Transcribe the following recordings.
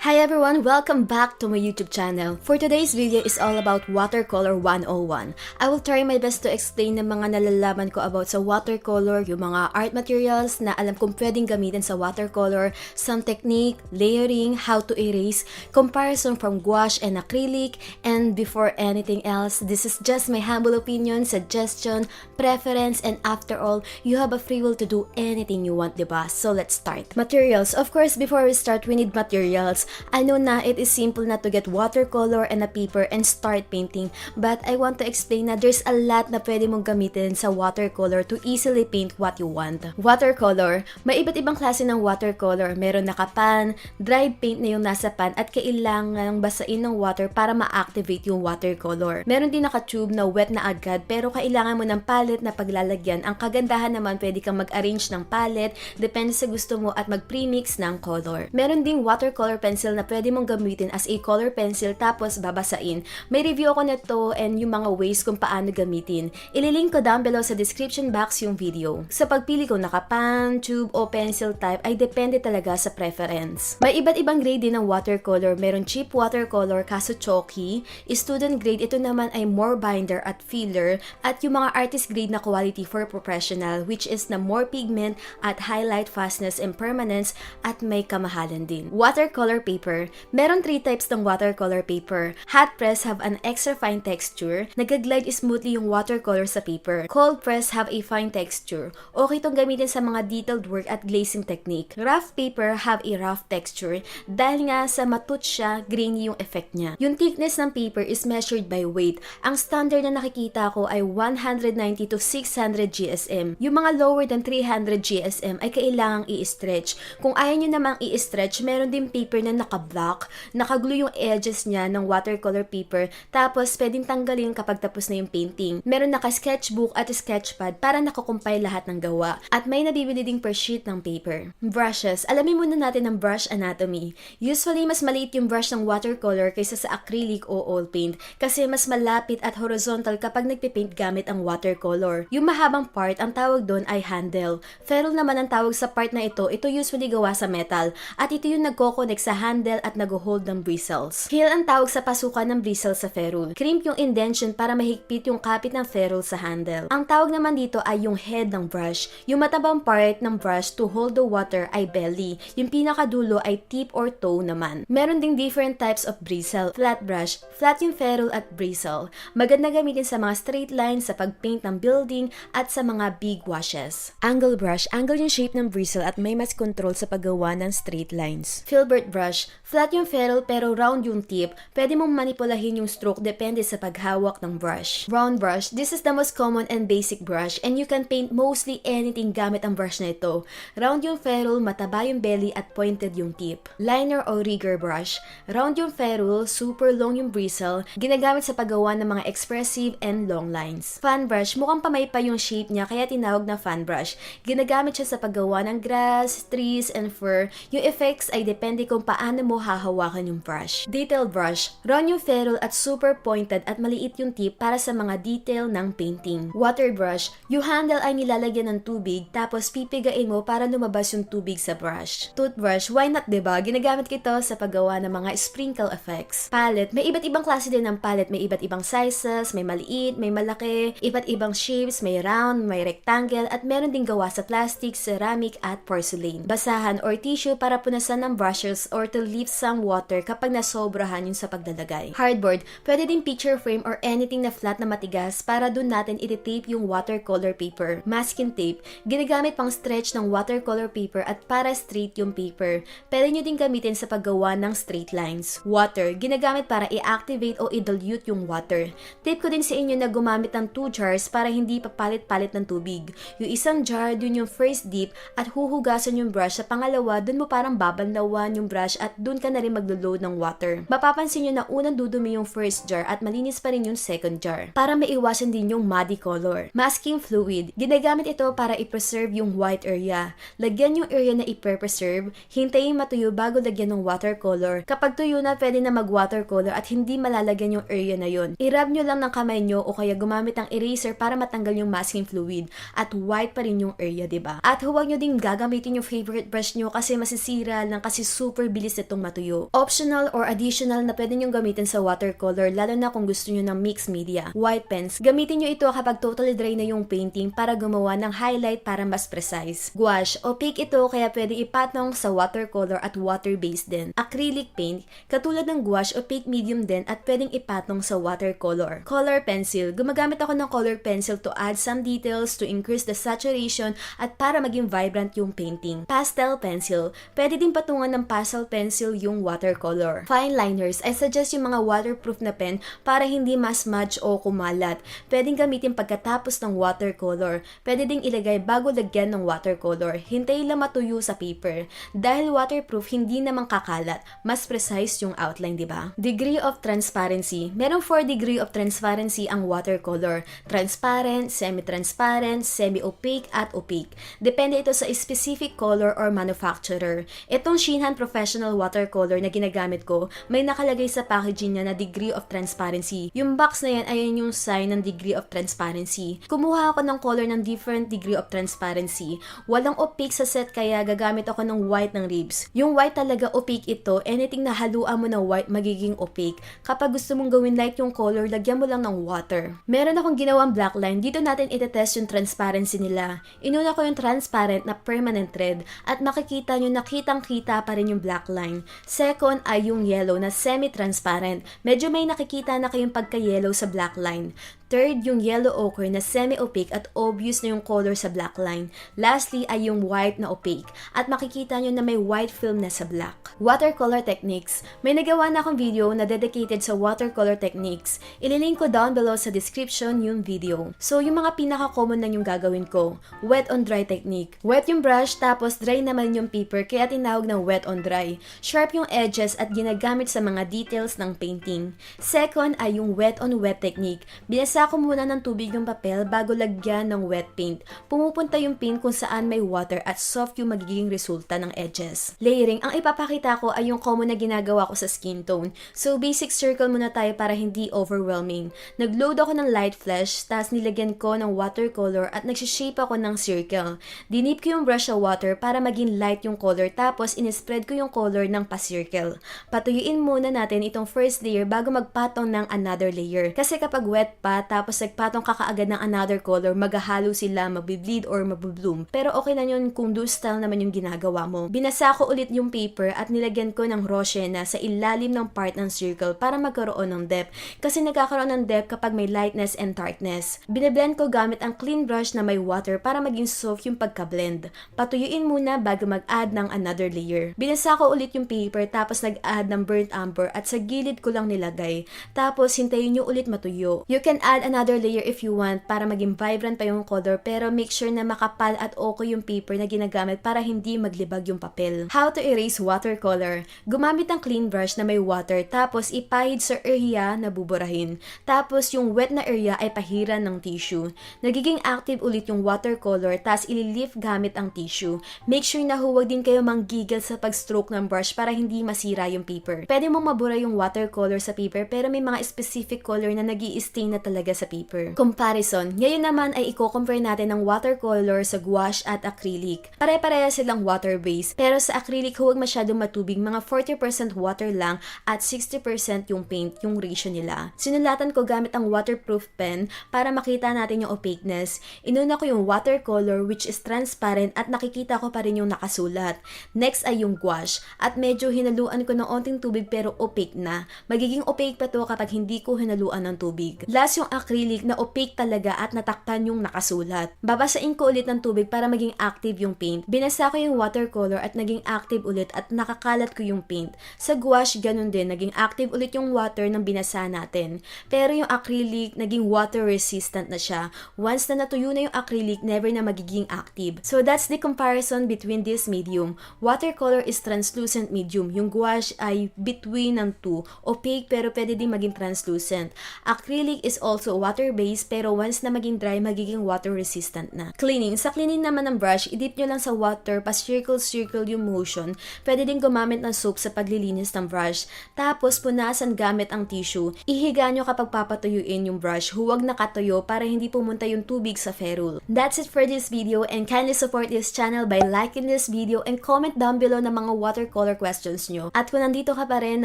Hi everyone! Welcome back to my YouTube channel. For today's video is all about Watercolor 101. I will try my best to explain ng mga nalalaman ko about sa watercolor, yung mga art materials na alam kong pwedeng gamitin sa watercolor, some technique, layering, how to erase, comparison from gouache and acrylic, and before anything else, this is just my humble opinion, suggestion, preference, and after all, you have a free will to do anything you want, diba? So let's start. Materials. Of course, before we start, we need materials. I know na it is simple na to get watercolor and a paper and start painting, but I want to explain na there's a lot na pwede mong gamitin sa watercolor to easily paint what you want. Watercolor, may iba't ibang klase ng watercolor. Meron nakapan, dried paint na yung nasa pan at kailangan basain ng water para ma-activate yung watercolor. Meron din naka-tube na wet na agad pero kailangan mo ng palette na paglalagyan. Ang kagandahan naman pwede kang mag-arrange ng palette, depende sa gusto mo at mag-premix ng color. Meron ding watercolor pencil na pwede mong gamitin as a color pencil tapos babasain. May review ako na to and yung mga ways kung paano gamitin. Ililink ko down below sa description box yung video. Sa pagpili ko nakapan, tube o pencil type ay depende talaga sa preference. May iba't ibang grade din ng watercolor. Meron cheap watercolor kaso chalky. Student grade ito naman ay more binder at filler at yung mga artist grade na quality for professional which is na more pigment at highlight fastness and permanence at may kamahalan din. Watercolor paper. Meron 3 types ng watercolor paper. Hot press have an extra fine texture. Nag-glide smoothly yung watercolor sa paper. Cold press have a fine texture. Okay itong gamitin sa mga detailed work at glazing technique. Rough paper have a rough texture. Dahil nga sa matut siya, grainy yung effect niya. Yung thickness ng paper is measured by weight. Ang standard na nakikita ko ay 190 to 600 GSM. Yung mga lower than 300 GSM ay kailangang i-stretch. Kung ayaw nyo namang i-stretch, meron din paper na naka-block, nakaglue yung edges niya ng watercolor paper, tapos pwedeng tanggalin kapag tapos na yung painting. Meron naka-sketchbook at sketchpad para nakakumpay lahat ng gawa. At may nabibili ding per sheet ng paper. Brushes. Alamin muna natin ang brush anatomy. Usually, mas maliit yung brush ng watercolor kaysa sa acrylic o oil paint kasi mas malapit at horizontal kapag nagpipaint gamit ang watercolor. Yung mahabang part, ang tawag doon ay handle. Ferrule naman ang tawag sa part na ito usually gawa sa metal at ito yung nagko-connect sa handle at nag-hold ng bristles. Heel ang tawag sa pasukan ng bristles sa ferrule. Crimp yung indention para mahigpit yung kapit ng ferrule sa handle. Ang tawag naman dito ay yung head ng brush. Yung matabang part ng brush to hold the water ay belly. Yung pinakadulo ay tip or toe naman. Meron ding different types of bristle. Flat brush. Flat yung ferrule at bristle. Maganda gamitin sa mga straight lines, sa pagpaint ng building, at sa mga big washes. Angle brush. Angle yung shape ng bristle at may mas control sa paggawa ng straight lines. Filbert brush. Flat yung ferrule pero round yung tip. Pwede mong manipulahin yung stroke depende sa paghawak ng brush. Round brush. This is the most common and basic brush and you can paint mostly anything gamit ang brush na ito. Round yung ferrule, mataba yung belly at pointed yung tip. Liner o rigger brush. Round yung ferrule, super long yung bristle. Ginagamit sa paggawa ng mga expressive and long lines. Fan brush. Mukhang pamaypa yung shape niya kaya tinawag na fan brush. Ginagamit siya sa paggawa ng grass, trees, and fur. Yung effects ay depende kung paano mo hahawakan yung brush. Detail brush. Round yung ferrule at super pointed at maliit yung tip para sa mga detail ng painting. Water brush. Yung handle ay nilalagyan ng tubig tapos pipigain mo para lumabas yung tubig sa brush. Toothbrush. Why not, diba? Ginagamit ko ito sa paggawa ng mga sprinkle effects. Palette. May iba't ibang klase din ng palette. May iba't ibang sizes, may maliit, may malaki, iba't ibang shapes, may round, may rectangle, at meron ding gawa sa plastic, ceramic, at porcelain. Basahan or tissue para punasan ng brushes or to leave some water kapag nasobrahan yun sa paglalagay. Hardboard. Pwede din picture frame or anything na flat na matigas para dun natin iti-tape yung watercolor paper. Masking tape. Ginagamit pang stretch ng watercolor paper at para straight yung paper. Pwede nyo din gamitin sa paggawa ng straight lines. Water. Ginagamit para i-activate o i-dilute yung water. Tip ko din sa inyo na gumamit ng 2 jars para hindi papalit-palit ng tubig. Yung isang jar, dun yung first dip at huhugasan yung brush. Sa pangalawa, dun mo parang babanlawan yung brush at dun ka na rin maglo-load ng water. Mapapansin nyo na unang dudumi yung first jar at malinis pa rin yung second jar. Para maiwasan din yung muddy color. Masking fluid. Ginagamit ito para i-preserve yung white area. Lagyan yung area na i-preserve, hintayin matuyo bago lagyan ng watercolor. Kapag tuyo na, pwede na mag-watercolor at hindi malalagyan yung area na yun. I-rub nyo lang ng kamay nyo o kaya gumamit ng eraser para matanggal yung masking fluid at white pa rin yung area, diba? At huwag nyo din gagamitin yung favorite brush nyo kasi masisira lang kasi super bilis mabilis itong matuyo. Optional or additional na pwede nyong gamitin sa watercolor lalo na kung gusto nyo ng mixed media. White pens, gamitin nyo ito kapag totally dry na yung painting para gumawa ng highlight para mas precise. Gouache, opaque ito kaya pwede ipatong sa watercolor at water-based din. Acrylic paint, katulad ng gouache, opaque medium din at pwedeng ipatong sa watercolor. Color pencil, gumagamit ako ng color pencil to add some details to increase the saturation at para maging vibrant yung painting. Pastel pencil, pwede din patungan ng pastel pencil yung watercolor. Fine liners, I suggest yung mga waterproof na pen para hindi mas-smudge o kumalat. Pwedeng gamitin pagkatapos ng watercolor. Pwede ding ilagay bago lagyan ng watercolor. Hintay lang matuyo sa paper. Dahil waterproof, hindi naman kakalat. Mas precise yung outline, di ba? Degree of transparency. Merong 4 degree of transparency ang watercolor. Transparent, semi-transparent, semi-opaque, at opaque. Depende ito sa specific color or manufacturer. Itong Shinhan Professional Watercolor na ginagamit ko, may nakalagay sa packaging niya na degree of transparency. Yung box na yan, ayan yung sign ng degree of transparency. Kumuha ako ng color ng different degree of transparency. Walang opaque sa set kaya gagamit ako ng white ng ribs. Yung white talaga opaque ito, anything na haluan mo na white magiging opaque. Kapag gusto mong gawin light yung color, lagyan mo lang ng water. Meron akong ginawang black line, dito natin itetest yung transparency nila. Inuna ko yung transparent na permanent red at makikita nyo na kitang-kita pa rin yung black line. Second ay yung yellow na semi-transparent. Medyo may nakikita na kayong pagka-yellow sa black line. Third, yung yellow ochre na semi-opaque at obvious na yung color sa black line. Lastly ay yung white na opaque at makikita nyo na may white film na sa black. Watercolor Techniques. May nagawa na akong video na dedicated sa watercolor techniques. Ililink ko down below sa description yung video. So yung mga pinaka-common na yung gagawin ko. Wet on dry technique. Wet yung brush tapos dry naman yung paper kaya tinawag na wet on dry. Sharp yung edges at ginagamit sa mga details ng painting. Second ay yung wet on wet technique. Binasa ko muna ng tubig yung papel bago lagyan ng wet paint. Pumupunta yung paint kung saan may water at soft yung magiging resulta ng edges. Layering, ang ipapakita ko ay yung common na ginagawa ko sa skin tone. So basic circle muna tayo para hindi overwhelming. Nagload ako ng light flesh, tas nilagyan ko ng watercolor at nagsishape ako ng circle. Dinip ko yung brush sa water para maging light yung color tapos inispread ko yung color ng pa-circle. Patuyuin muna natin itong first layer bago magpatong ng another layer. Kasi kapag wet pa, tapos nagpatong ka kaagad ng another color, maghahalo sila, magbibleed or mabubloom. Pero okay na yun kung loose style naman yung ginagawa mo. Binasa ko ulit yung paper at nilagyan ko ng Roshena sa ilalim ng part ng circle para magkaroon ng depth. Kasi nagkakaroon ng depth kapag may lightness and darkness. Binablend ko gamit ang clean brush na may water para maging soft yung pagka-blend. Patuyuin muna bago mag-add ng another layer. Binasa ko ulit yung paper tapos nag-add ng burnt umber at sa gilid ko lang nilagay. Tapos hintayin nyo ulit matuyo. You can add another layer if you want para maging vibrant pa yung color pero make sure na makapal at okay yung paper na ginagamit para hindi maglibag yung papel. How to erase watercolor. Gumamit ng clean brush na may water tapos ipahid sa area na buburahin. Tapos yung wet na area ay pahiran ng tissue. Nagiging active ulit yung watercolor tapos ililift gamit ang tissue. Make sure na huwag din kayo manggigil sa pag-stroke ng brush para hindi masira yung paper. Pwede mong mabura yung watercolor sa paper pero may mga specific color na nag-i-stain na talaga sa paper. Comparison. Ngayon naman ay i-compare natin ng watercolor sa gouache at acrylic. Pare-pareha silang water-based pero sa acrylic huwag masyadong matubig, mga 40% water lang at 60% yung paint, yung ratio nila. Sinulatan ko gamit ang waterproof pen para makita natin yung opaqueness. Inuna ko yung watercolor which is transparent at nakikita ko pa rin yung nakasulat. Next ay yung gouache at medyo hinaluan ko ng onting tubig pero opaque na. Magiging opaque pa to kapag hindi ko hinaluan ng tubig. Last yung acrylic na opaque talaga at natakpan yung nakasulat. Babasain ko ulit ng tubig para maging active yung paint. Binasa ko yung watercolor at naging active ulit at nakakalat ko yung paint. Sa gouache, ganun din. Naging active ulit yung water ng binasa natin. Pero yung acrylic, naging water resistant na siya. Once na natuyo na yung acrylic, never na magiging active. So that's the comparison between this medium. Watercolor is translucent medium. Yung gouache ay between ng two. Opaque pero pwede din maging translucent. Acrylic is also also water-based pero once na maging dry, magiging water-resistant na. Cleaning. Sa cleaning naman ng brush, i-dip nyo lang sa water, pa-circle-circle yung motion. Pwede din gumamit ng soap sa paglilinis ng brush. Tapos, punasan gamit ang tissue. Ihiga nyo kapag papatuyuin yung brush. Huwag nakatuyo para hindi pumunta yung tubig sa ferrule. That's it for this video and kindly support this channel by liking this video and comment down below ng mga watercolor questions nyo. At kung nandito ka pa rin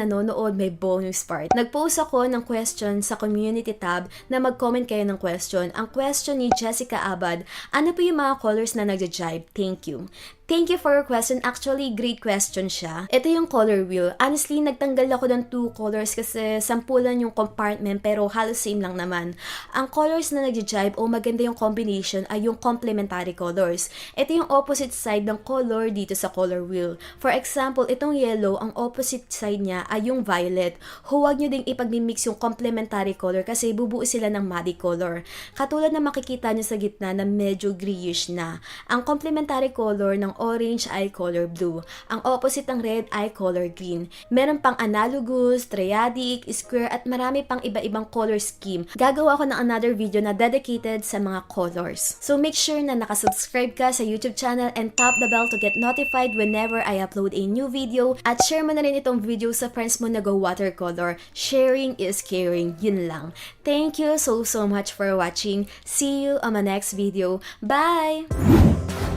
nanonood, may bonus part. Nag-post ako ng question sa community tab na mag-comment kayo ng question. Ang question ni Jessica Abad, ano po yung mga colors na nagja-jibe? Thank you. Thank you for your question. Actually, great question siya. Ito yung color wheel. Honestly, nagtanggal ako ng 2 colors kasi sampulan yung compartment pero halos same lang naman. Ang colors na nagja-jibe o maganda yung combination ay yung complementary colors. Ito yung opposite side ng color dito sa color wheel. For example, itong yellow, ang opposite side niya ay yung violet. Huwag nyo ding ipag-mix yung complementary color kasi bubuo sila ng muddy color. Katulad na makikita nyo sa gitna na medyo grayish na. Ang complementary color ng orange ay color blue. Ang opposite ng red ay color green. Meron pang analogous, triadic, square at marami pang iba-ibang color scheme. Gagawa ko ng another video na dedicated sa mga colors. So make sure na nakasubscribe ka sa YouTube channel and tap the bell to get notified whenever I upload a new video. At share mo na rin itong video sa friends mo na go watercolor. Sharing is caring. Yun lang. Thank you so much for watching. See you on my next video. Bye!